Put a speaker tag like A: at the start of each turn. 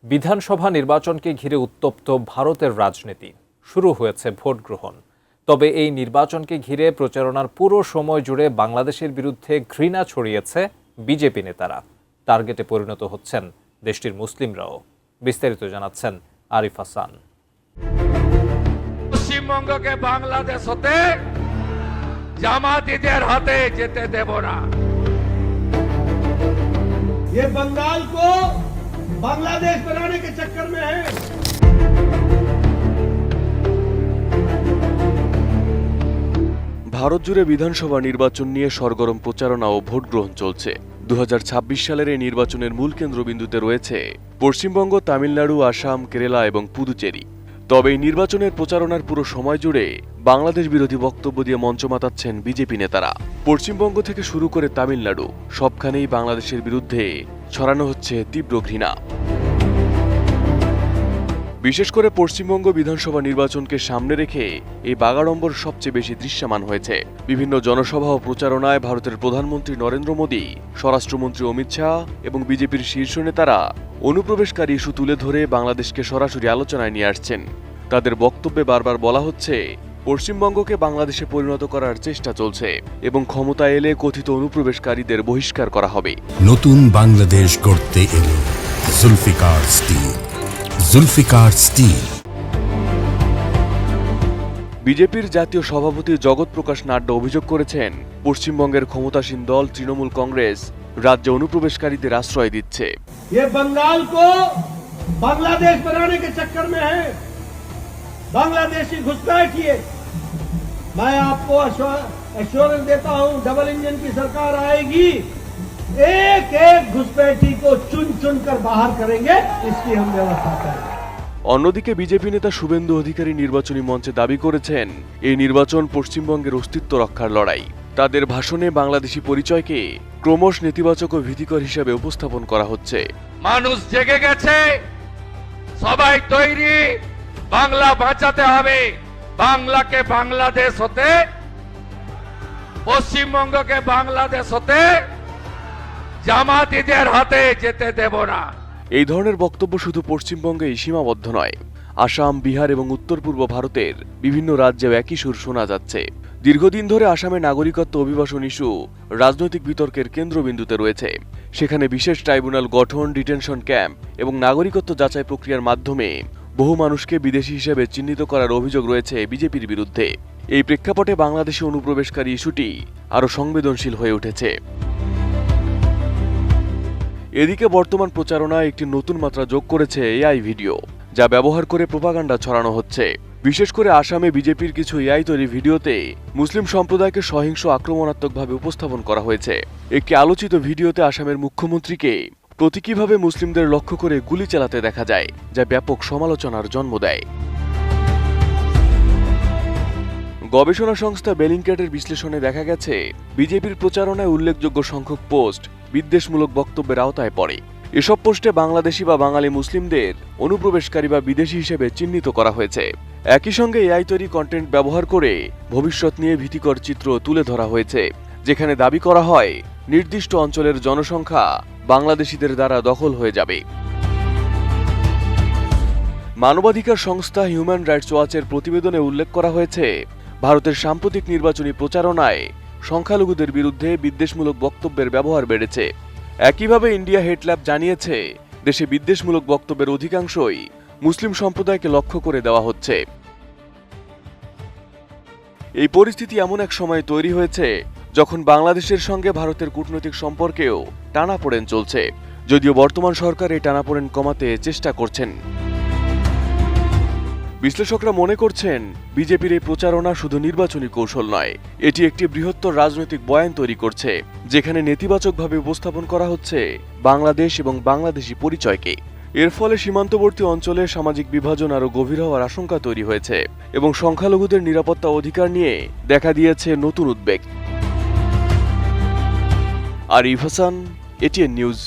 A: বিধানসভা নির্বাচনকে ঘিরে উত্তপ্ত ভারতের রাজনীতি। শুরু হয়েছে ভোট গ্রহণ। তবে এই নির্বাচনকে ঘিরে প্রচারণার পুরো সময় জুড়ে বাংলাদেশের বিরুদ্ধে ঘৃণা ছড়িয়েছে বিজেপি নেতারা। টার্গেটে পরিণত হচ্ছেন দেশটির মুসলিমরাও। বিস্তারিত জানাচ্ছেন আরিফ হাসান।
B: পশ্চিমবঙ্গকে বাংলাদেশ হতে জামাতিদের হাতে যেতে দেব না।
C: ये बंगाल को बांग्लादेश बनाने के चक्कर में है।
D: ভারত জুড়ে বিধানসভা নির্বাচন নিয়ে সরগরম প্রচারণা ও ভোট গ্রহণ চলছে। 2026 সালের এই নির্বাচনের মূল কেন্দ্রবিন্দুতে রয়েছে পশ্চিমবঙ্গ, তামিলনাড়ু, আসাম, কেরালা এবং পুদুচেরি। তবে এই নির্বাচনের প্রচারণার পুরো সময় জুড়ে বাংলাদেশ বিরোধী বক্তব্য দিয়ে মঞ্চ মাতাচ্ছেন বিজেপি নেতারা। পশ্চিমবঙ্গ থেকে শুরু করে তামিলনাড়ু, সবখানেই বাংলাদেশের বিরুদ্ধে ছড়ানো হচ্ছে তীব্র ঘৃণা। বিশেষ করে পশ্চিমবঙ্গ বিধানসভা নির্বাচনকে সামনে রেখে এই বাগাড়ম্বর সবচেয়ে বেশি দৃশ্যমান হয়েছে। বিভিন্ন জনসভা ও প্রচারণায় ভারতের প্রধানমন্ত্রী নরেন্দ্র মোদী, স্বরাষ্ট্রমন্ত্রী অমিত শাহ এবং বিজেপির শীর্ষ নেতারা অনুপ্রবেশকারী ইস্যু তুলে ধরে বাংলাদেশকে সরাসরি আলোচনায় নিয়ে আসছেন। তাদের বক্তব্যে বারবার বলা হচ্ছে পশ্চিমবঙ্গকে বাংলাদেশে পরিণত করার চেষ্টা চলছে এবং ক্ষমতায় এলে কথিত অনুপ্রবেশকারীদের বহিষ্কার করা হবে।
E: নতুন বাংলাদেশ গড়তে এলো জুলফিকার স্টিল। জুলফিকার স্টিল।
D: বিজেপির জাতীয় সভাপতি জগৎ প্রকাশ নাড্ডা অভিযোগ করেছেন পশ্চিমবঙ্গের ক্ষমতাসীন দল তৃণমূল কংগ্রেস রাজ্যে অনুপ্রবেশকারীদের আশ্রয় দিচ্ছে।
C: ये बंगाल को बांग्लादेश बनाने के चक्कर में है। बांग्लादेशी घुसपैठ किए। मैं आपको एश्योरेंस देता हूं, डबल इंजन की सरकार आएगी, एक एक घुसपैठी को चुन चुन कर बाहर करेंगे, इसकी हम व्यवस्था करेंगे।
D: অন্যদিকে বিজেপি নেতা শুভেন্দু অধিকারী নির্বাচনী মঞ্চে দাবি করেছেন এই নির্বাচন পশ্চিমবঙ্গের অস্তিত্ব রক্ষার লড়াই। তাদের ভাষণে বাংলাদেশি পরিচয়কে ক্রমশ নেতিবাচক ও ভীতিকর হিসাবে উপস্থাপন করা হচ্ছে।
B: মানুষ জেগে গেছে, সবাই তৈরি, বাংলা বাঁচাতে হবে। বাংলাকে বাংলাদেশ হতে, পশ্চিমবঙ্গকে বাংলাদেশ হতে জামাতিদের হাতে যেতে দেব না।
D: এই ধরনের বক্তব্য শুধু পশ্চিমবঙ্গেই সীমাবদ্ধ নয়। আসাম, বিহার এবং উত্তর পূর্ব ভারতের বিভিন্ন রাজ্যেও একই সুর শোনা যাচ্ছে। দীর্ঘদিন ধরে আসামে নাগরিকত্ব অভিবাসন ইস্যু রাজনৈতিক বিতর্কের কেন্দ্রবিন্দুতে রয়েছে। সেখানে বিশেষ ট্রাইব্যুনাল গঠন, ডিটেনশন ক্যাম্প এবং নাগরিকত্ব যাচাই প্রক্রিয়ার মাধ্যমে বহু মানুষকে বিদেশি হিসেবে চিহ্নিত করার অভিযোগ রয়েছে বিজেপির বিরুদ্ধে। এই প্রেক্ষাপটে বাংলাদেশি অনুপ্রবেশকারী ইস্যুটি আরও সংবেদনশীল হয়ে উঠেছে। এদিকে বর্তমান প্রচারণায় একটি নতুন মাত্রা যোগ করেছে এআই ভিডিও, যা ব্যবহার করে প্রোপাগান্ডা ছড়ানো হচ্ছে। বিশেষ করে আসামে বিজেপির কিছু এআই তৈরি ভিডিওতে মুসলিম সম্প্রদায়কে সহিংস আক্রমণাত্মকভাবে উপস্থাপন করা হয়েছে। একটি আলোচিত ভিডিওতে আসামের মুখ্যমন্ত্রীকে প্রতীকীভাবে মুসলিমদের লক্ষ্য করে গুলি চালাতে দেখা যায়, যা ব্যাপক সমালোচনার জন্ম দেয়। গবেষণা সংস্থা বেলিংক্যাটের বিশ্লেষণে দেখা গেছে বিজেপির প্রচারণায় উল্লেখযোগ্য সংখ্যক পোস্ট বিদ্বেষমূলক বক্তব্যের আওতায় পড়ে। এসব পোস্টে বাংলাদেশি বা বাঙালি মুসলিমদের অনুপ্রবেশকারী বা বিদেশি হিসেবে চিহ্নিত করা হয়েছে। একই সঙ্গে এআই তৈরি কন্টেন্ট ব্যবহার করে ভবিষ্যৎ নিয়ে ভীতিকর চিত্র তুলে ধরা হয়েছে, যেখানে দাবি করা হয় নির্দিষ্ট অঞ্চলের জনসংখ্যা বাংলাদেশিদের দ্বারা দখল হয়ে যাবে। মানবাধিকার সংস্থা হিউম্যান রাইটস ওয়াচের প্রতিবেদনে উল্লেখ করা হয়েছে ভারতের সাম্প্রতিক নির্বাচনী প্রচারণায় সংখ্যালঘুদের বিরুদ্ধে বিদ্বেষমূলক বক্তব্যের ব্যবহার বেড়েছে। একইভাবে ইন্ডিয়া হেট ল্যাব জানিয়েছে দেশে বিদ্বেষমূলক বক্তব্যের অধিকাংশই মুসলিম সম্প্রদায়কে লক্ষ্য করে দেওয়া হচ্ছে। এই পরিস্থিতি এমন এক সময় তৈরি হয়েছে যখন বাংলাদেশের সঙ্গে ভারতের কূটনৈতিক সম্পর্কেও টানাপোড়েন চলছে, যদিও বর্তমান সরকার এই টানাপোড়েন কমাতে চেষ্টা করছেন। বিশ্লেষকরা মনে করছেন বিজেপির এই প্রচারণা শুধু নির্বাচনী কৌশল নয়, এটি একটি বৃহত্তর রাজনৈতিক বয়ান তৈরি করছে, যেখানে নেতিবাচকভাবে উপস্থাপন করা হচ্ছে বাংলাদেশ এবং বাংলাদেশি পরিচয়কে। এর ফলে সীমান্তবর্তী অঞ্চলে সামাজিক বিভাজন আরও গভীর হওয়ার আশঙ্কা তৈরি হয়েছে এবং সংখ্যালঘুদের নিরাপত্তা অধিকার নিয়ে দেখা দিয়েছে নতুন উদ্বেগ। Arif Hasan, ATN news.